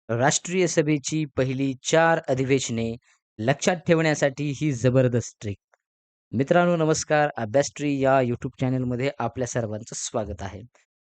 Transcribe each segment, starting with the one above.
राष्ट्रीय सभेची पहिली 4 अधिवेशने लक्षात ठेवण्यासाठी ही जबरदस्त ट्रिक. मित्रांनो नमस्कार. अभ्यास या यूट्यूब चॅनलमध्ये आपल्या सर्वांचं स्वागत आहे.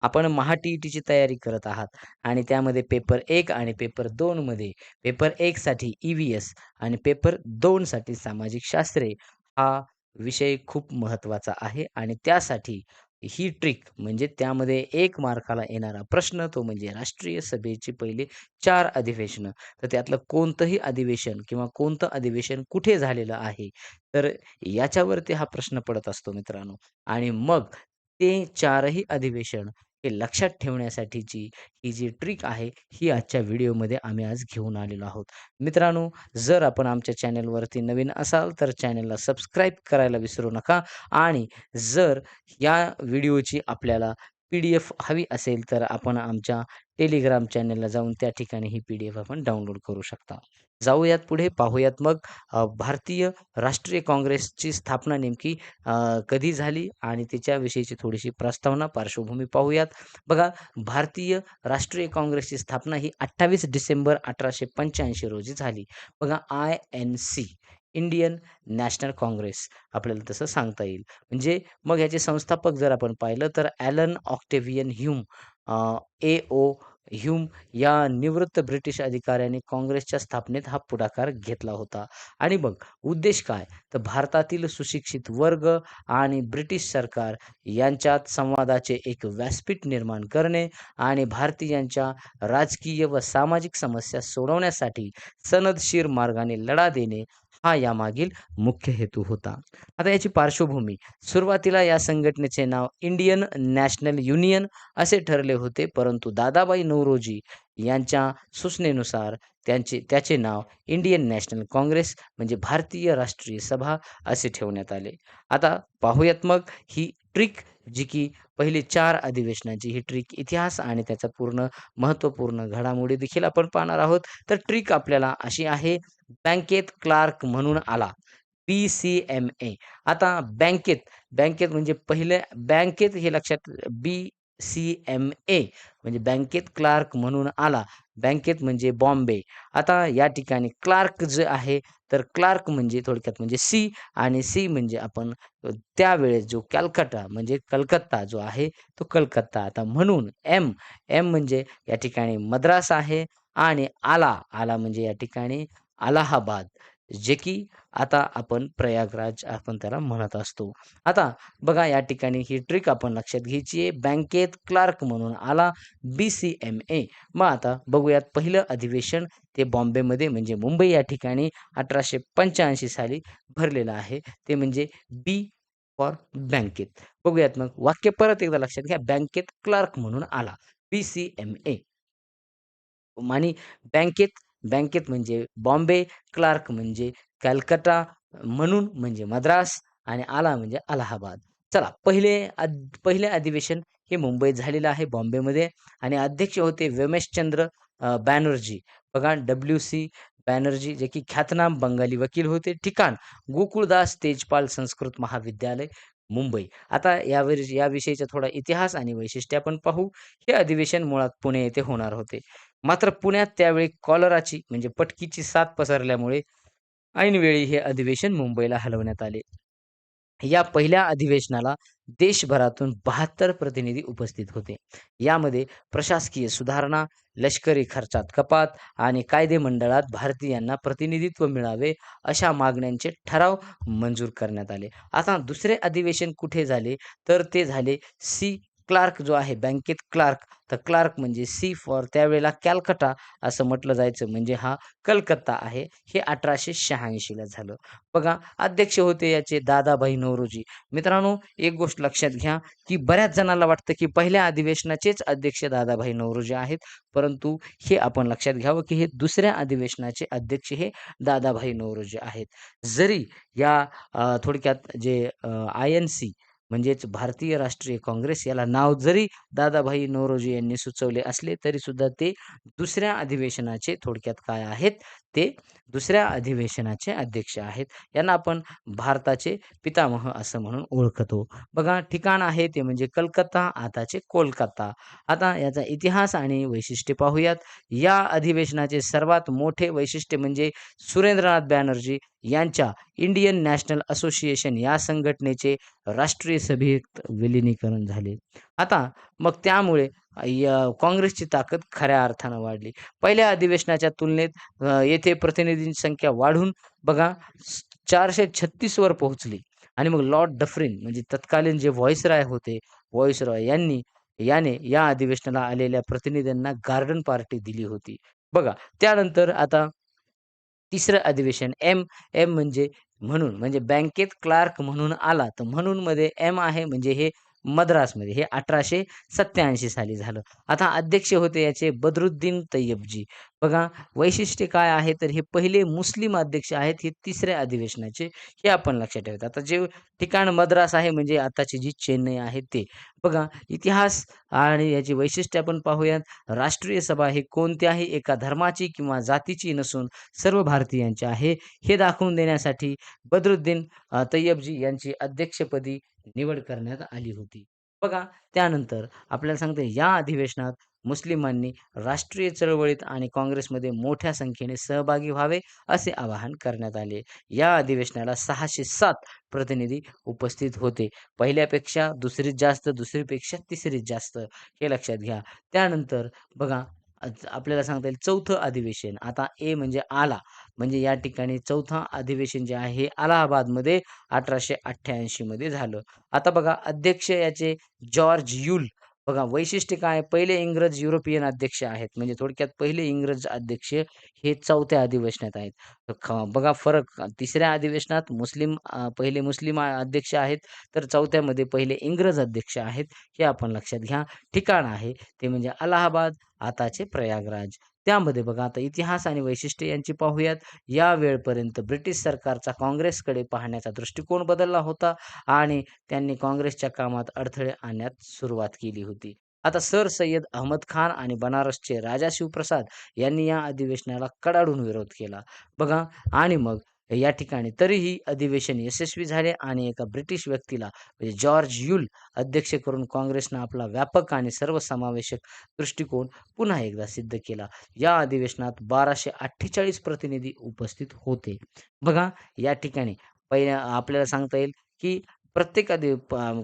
आपण महा-टी-ई-टीची तयारी करत आहात आणि त्यामध्ये पेपर 1 आणि पेपर 2 मध्ये पेपर 1 साठी ई-व्ही-एस आणि पेपर 2 साठी सामाजिक शास्त्रे हा विषय खूप महत्त्वाचा आहे आणि त्यासाठी ही ट्रिक म्हणजे त्यामध्ये 1 मार्काला येणारा प्रश्न तो म्हणजे राष्ट्रीय सभेची पहिली 4 अधिवेशनं. तर त्यातलं कोणतंही अधिवेशन किंवा कोणतं अधिवेशन कुठे झालेलं आहे, तर याच्यावरती हा प्रश्न पडत असतो मित्रांनो. आणि मग ते 4ही अधिवेशन हे लक्षात ठेवण्यासाठीची ही जी ट्रिक आहे, ही आजच्या व्हिडिओमध्ये आम्ही आज घेऊन आलेलो आहोत. मित्रांनो, जर आपण आमच्या चॅनलवरती नवीन असाल, तर चॅनलला सबस्क्राईब करायला विसरू नका आणि जर या व्हिडिओची आपल्याला पी-डी-एफ हवी असेल, तर आपण आमच्या टेलिग्राम चॅनलला जाऊन त्या ठिकाणी ही पी-डी-एफ आपण डाउनलोड करू शकता. जाऊयात पुढे पाहूयात मग भारतीय राष्ट्रीय काँग्रेसची स्थापना नेमकी कधी झाली आणि त्याच्याविषयीची थोडीशी प्रस्तावना, पार्श्वभूमी पाहूयात. बघा, भारतीय राष्ट्रीय काँग्रेसची स्थापना ही 28 डिसेंबर 1885 रोजी झाली. बघा, आय-एन-सी इंडियन नॅशनल काँग्रेस आपल्याला तसं सांगता येईल. म्हणजे मग ह्याचे संस्थापक जर आपण पाहिलं तर ॲलन ऑक्टेव्हियन ह्यूम, ए-ओ ह्यूम या निवृत्त ब्रिटिश अधिकाऱ्यांनी काँग्रेसच्या स्थापनेत हा पुढाकार घेतला होता. आणि मग उद्देश काय? तर भारतातील सुशिक्षित वर्ग आणि ब्रिटिश सरकार यांच्यात संवादाचे एक व्यासपीठ निर्माण करणे आणि भारतीयांच्या राजकीय व सामाजिक समस्या सोडवण्यासाठी सनदशीर मार्गाने लढा देणे हा यामागील मुख्य हेतू होता. आता याची पार्श्वभूमी, सुरुवातीला या संघटनेचे नाव इंडियन नॅशनल युनियन असे ठरले होते, परंतु दादाभाई नौरोजी यांच्या सूचनेनुसार त्याचे नाव इंडियन नॅशनल काँग्रेस म्हणजे भारतीय राष्ट्रीय सभा असे ठेवण्यात आले. आता पाहूयात मग ही ट्रिक, जी की पहिली 4 अधिवेशनाची ही ट्रिक, इतिहास आणि त्याचा पूर्ण महत्त्वपूर्ण घडामोडी देखील आपण पाहणार आहोत. तर ट्रिक आपल्याला अशी आहे, बँकेत क्लार्क म्हणून आला. बी-सी-एम-ए. आता बँकेत म्हणजे पहिले बँकेत हे लक्षात, बी-सी-एम-ए म्हणजे बँकेत क्लार्क म्हणून आला. बँकेत म्हणजे बॉम्बे. आता या ठिकाणी क्लार्क जे आहे, तर क्लार्क म्हणजे थोडक्यात म्हणजे सी आणि सी म्हणजे आपण त्यावेळेस जो कॅलकटा म्हणजे कलकत्ता जो आहे, तो कलकत्ता. आता म्हणून एम म्हणजे या ठिकाणी मद्रास आहे आणि आला म्हणजे या ठिकाणी अलाहाबाद, जे की आता आपण प्रयागराज आपण त्याला म्हणत असतो. आता बघा, या ठिकाणी ही ट्रिक आपण लक्षात घ्यायची आहे. बँकेत क्लार्क म्हणून आला, बी-सी-एम-ए. मग आता बघूयात पहिलं अधिवेशन ते बॉम्बेमध्ये म्हणजे मुंबई या ठिकाणी 1885 साली भरलेलं आहे. ते म्हणजे बी फॉर बँकेत. बघूयात मग वाक्य परत एकदा लक्षात घ्या. बँकेत क्लार्क म्हणून आला, बी-सी-एम-ए. आणि बँकेत बँकेत म्हणजे बॉम्बे, क्लार्क म्हणजे कलकत्ता, म्हणून म्हणजे मद्रास आणि आला म्हणजे अलाहाबाद. चला, पहिले अधिवेशन हे मुंबईत झालेलं आहे, बॉम्बेमध्ये. आणि अध्यक्ष होते व्यमेशचंद्र बॅनर्जी. बघा, डब्ल्यू-सी बॅनर्जी, जे की ख्यातनाम बंगाली वकील होते. ठिकाण गोकुळदास तेजपाल संस्कृत महाविद्यालय, मुंबई. आता या विषयीचा थोडा इतिहास आणि वैशिष्ट्य आपण पाहू. हे अधिवेशन मुळात पुणे येथे होणार होते. मात्र पुण्यात त्यावेळी कॉलराची म्हणजे पटकीची साथ पसरल्यामुळे ऐनवेळी हे अधिवेशन मुंबईला हलवण्यात आले. या पहिल्या अधिवेशनाला देशभरातून 72 प्रतिनिधी उपस्थित होते. यामध्ये प्रशासकीय सुधारणा, लष्करी खर्चात कपात आणि कायदे मंडळात भारतीयांना प्रतिनिधित्व मिळावे अशा मागण्यांचे ठराव मंजूर करण्यात आले. आता दुसरे अधिवेशन कुठे झाले, तर ते झाले क्लार्क जो आहे बँकेत क्लार्क. तर क्लार्क म्हणजे सी फॉर त्यावेळेला कॅलकटा असं म्हटलं जायचं, म्हणजे हा कलकत्ता आहे. हे 1886 ला झालं. बघा, अध्यक्ष होते याचे दादाभाई नौरोजी. मित्रांनो, एक गोष्ट लक्षात घ्या, की बऱ्याच जणांना वाटतं, की पहिल्या अधिवेशनाचेच अध्यक्ष दादाभाई नौरोजी आहेत. परंतु हे आपण लक्षात घ्यावं, की हे दुसऱ्या अधिवेशनाचे अध्यक्ष हे दादाभाई नौरोजी आहेत. जरी या थोडक्यात जे आय-एन-सी म्हणजेच भारतीय राष्ट्रीय काँग्रेस याला नाव जरी दादाभाई नौरोजी यांनी सुचवले असले, तरी सुद्धा ते दुसऱ्या अधिवेशनाचे थोडक्यात काय आहेत, ते दुसऱ्या अधिवेशनाचे अध्यक्ष आहेत. यांना आपण भारताचे पितामह असं म्हणून ओळखतो. बघा ठिकाण आहे ते म्हणजे कलकत्ता, आताचे कोलकाता. आता याचा इतिहास आणि वैशिष्ट्ये पाहूयात. या अधिवेशनाचे सर्वात मोठे वैशिष्ट्य म्हणजे सुरेंद्रनाथ बॅनर्जी यांच्या इंडियन नॅशनल असोसिएशन या संघटनेचे राष्ट्रीय सभेत विलिनीकरण झाले. आता मग त्यामुळे काँग्रेसची ताकद खऱ्या अर्थानं वाढली. पहिल्या अधिवेशनाच्या तुलनेत येथे प्रतिनिधींची संख्या वाढून बघा 436 वर पोहोचली आणि मग लॉर्ड डफरिन म्हणजे तत्कालीन जे व्हाईसरॉय होते, व्हाईसरॉय याने या अधिवेशनाला आलेल्या प्रतिनिधींना गार्डन पार्टी दिली होती. बघा त्यानंतर आता तिसरं अधिवेशन एम म्हणजे म्हणून म्हणजे बँकेत क्लार्क म्हणून आला. तर म्हणून मध्ये एम आहे म्हणजे हे मद्रासमध्ये हे 1887 साली झालं. आता अध्यक्ष होते याचे बदरुद्दीन तय्यबजी. बघा वैशिष्ट्य काय आहे तर हे पहिले मुस्लिम अध्यक्ष आहेत हे तिसऱ्या अधिवेशनाचे हे आपण लक्षात ठेवायचं. आता जे ठिकाण मद्रास आहे म्हणजे आताची जी चेन्नई आहे ते. बघा इतिहास आणि याची वैशिष्ट्ये आपण पाहूयात. राष्ट्रीय सभा ही कोणत्याही एका धर्माची किंवा जातीची नसून सर्व भारतीयांचे आहे. हे दाखवून देण्यासाठी बदरुद्दीन तय्यबजी यांची अध्यक्षपदी निवड करण्यात आली होती. बघा त्यानंतर आपल्याला सांगते या अधिवेशनात मुस्लिमांनी राष्ट्रीय चळवळीत आणि काँग्रेसमध्ये मोठ्या संख्येने सहभागी व्हावे असे आवाहन करण्यात आले. या अधिवेशनाला 607 प्रतिनिधी उपस्थित होते. पहिल्यापेक्षा दुसरीत जास्त, दुसरीपेक्षा तिसरीत जास्त हे लक्षात घ्या. त्यानंतर बघा आपल्याला सांगता येईल चौथं अधिवेशन. आता ए म्हणजे आला. म्हणजे या ठिकाणी चौथं अधिवेशन जे आहे हे अलाहाबादमध्ये 1888 मध्ये झालं. आता बघा अध्यक्ष याचे जॉर्ज यूल. बघा वैशिष्ट्य काय? पहिले इंग्रज युरोपियन अध्यक्ष आहेत. म्हणजे थोडक्यात पहिले इंग्रज अध्यक्ष हे चौथ्या अधिवेशनात आहेत. बघा फरक तिसऱ्या अधिवेशनात पहिले मुस्लिम अध्यक्ष आहेत, तर चौथ्यामध्ये पहिले इंग्रज अध्यक्ष आहेत. हे आपण लक्षात घ्या. ठिकाण आहे ते म्हणजे अलाहाबाद, आताचे प्रयागराज. त्यामध्ये बघा आता इतिहास आणि वैशिष्ट्ये यांची पाहूयात. या वेळपर्यंत ब्रिटिश सरकारचा काँग्रेसकडे पाहण्याचा दृष्टिकोन बदलला होता आणि त्यांनी काँग्रेसच्या कामात अडथळे आणण्यास सुरुवात केली होती. आता सर सय्यद अहमद खान आणि बनारसचे राजा शिवप्रसाद यांनी या अधिवेशनाला कडाडून विरोध केला. बघा आणि मग या ठिकाणी तरीही अधिवेशन यशस्वी झाले आणि एका ब्रिटिश व्यक्तीला म्हणजे जॉर्ज यूल अध्यक्ष करून काँग्रेसनं आपला व्यापक आणि सर्वसमावेशक दृष्टिकोन पुन्हा एकदा सिद्ध केला. या अधिवेशनात 1248 प्रतिनिधी उपस्थित होते. बघा या ठिकाणी पहिल्या आपल्याला सांगता येईल, की प्रत्येक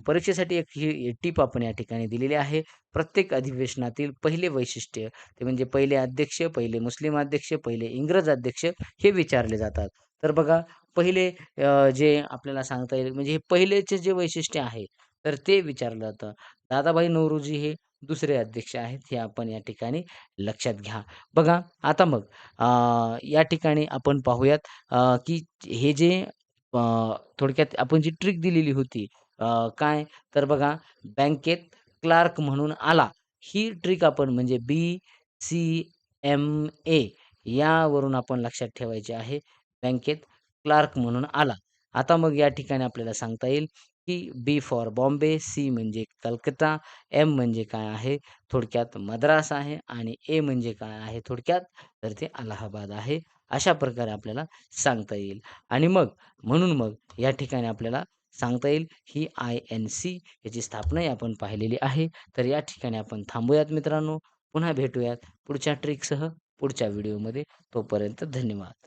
परीक्षेसाठी एक ही टिप आपण या ठिकाणी दिलेली आहे. प्रत्येक अधिवेशनातील पहिले वैशिष्ट्य ते म्हणजे पहिले अध्यक्ष, पहिले मुस्लिम अध्यक्ष, पहिले इंग्रज अध्यक्ष हे विचारले जातात. तर बघा पहिले जे आपल्याला सांगता येईल म्हणजे हे पहिलेचे जे वैशिष्ट्य आहे, तर ते विचारलं जातं. दादाभाई नौरोजी हे दुसरे अध्यक्ष आहेत, हे आपण या ठिकाणी लक्षात घ्या. बघा आता मग या ठिकाणी आपण पाहूयात की हे जे अ, थोडक्यात आपण जी ट्रिक दिलेली होती काय तर बघा बँकेत क्लार्क म्हणून आला. ही ट्रिक आपण म्हणजे BCMA यावरून आपण लक्षात ठेवायची आहे. बँकेत क्लार्क म्हणून आला. आता मग या ठिकाणी आपल्याला सांगता येईल, की बी फॉर बॉम्बे, सी म्हणजे कलकत्ता, एम म्हणजे काय आहे थोडक्यात मद्रास आहे आणि ए म्हणजे काय आहे थोडक्यात तर ते अलाहाबाद आहे. अशा प्रकारे आपल्याला सांगता येईल आणि म्हणून मग या ठिकाणी आपल्याला सांगता येईल ही INC याची स्थापनाही आपण पाहिलेली आहे. तर या ठिकाणी आपण थांबूयात मित्रांनो. पुन्हा भेटूयात पुढच्या ट्रिकसह पुढच्या व्हिडिओमध्ये. तोपर्यंत धन्यवाद.